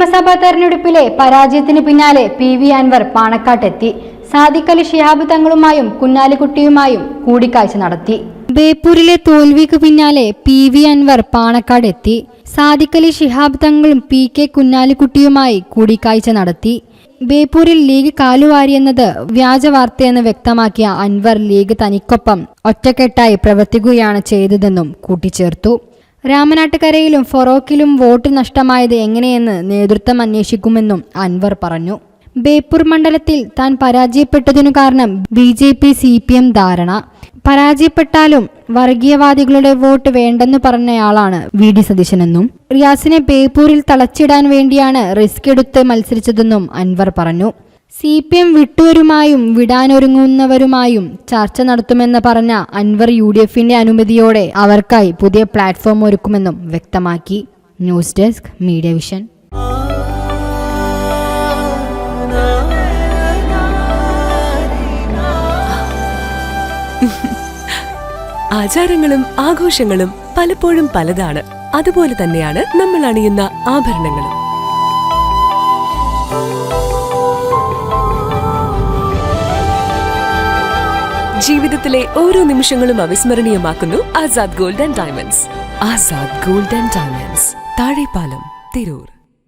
നിയമസഭാ തെരഞ്ഞെടുപ്പിലെ പരാജയത്തിന് പിന്നാലെ PV അൻവർ പാണക്കാട്ടെത്തി. സാദിഖ് അലി ശിഹാബ് തങ്ങളുമായും കുഞ്ഞാലിക്കുട്ടിയുമായും കൂടിക്കാഴ്ച നടത്തി. ബേപ്പൂരിലെ തോൽവിക്ക് പിന്നാലെ PV അൻവർ പാണക്കാടെത്തി. സാദിഖ് അലി ശിഹാബ് തങ്ങളും PK കുഞ്ഞാലിക്കുട്ടിയുമായി കൂടിക്കാഴ്ച നടത്തി. ബേപ്പൂരിൽ ലീഗ് കാലുവാരിയെന്നത് വ്യാജ വാർത്തയെന്ന് വ്യക്തമാക്കിയ അൻവർ ലീഗ് തനിക്കൊപ്പം ഒറ്റക്കെട്ടായി പ്രവർത്തിക്കുകയാണ് ചെയ്തതെന്നും കൂട്ടിച്ചേർത്തു. രാമനാട്ടുകരയിലും ഫൊറോക്കിലും വോട്ട് നഷ്ടമായത് എങ്ങനെയെന്ന് നേതൃത്വം അന്വേഷിക്കുമെന്നും അൻവർ പറഞ്ഞു. ബേപ്പൂർ മണ്ഡലത്തിൽ താൻ പരാജയപ്പെട്ടതിനു കാരണം BJP CPM ധാരണ. പരാജയപ്പെട്ടാലും വർഗീയവാദികളുടെ വോട്ട് വേണ്ടെന്നു പറഞ്ഞയാളാണ് VD സതീശനെന്നും റിയാസിനെ ബേപ്പൂരിൽ തളച്ചിടാൻ വേണ്ടിയാണ് റിസ്ക് എടുത്ത് മത്സരിച്ചതെന്നും അൻവർ പറഞ്ഞു. CPM വിട്ടുവരുമായും വിടാനൊരുങ്ങുന്നവരുമായും ചർച്ച നടത്തുമെന്ന് പറഞ്ഞ അൻവർ UDFന്റെ അനുമതിയോടെ അവർക്കായി പുതിയ പ്ലാറ്റ്ഫോം ഒരുക്കുമെന്നും വ്യക്തമാക്കി. News desk media vision. ആചാരങ്ങളും ആഘോഷങ്ങളും പലപ്പോഴും പലതാണ്. അതുപോലെ തന്നെയാണ് നമ്മൾ അണിയുന്ന ആഭരണങ്ങളും. ജീവിതത്തിലെ ഓരോ നിമിഷങ്ങളും അവിസ്മരണീയമാക്കുന്നു Azad gold and diamonds. Azad gold and diamonds, Thazhepalam, Tirur.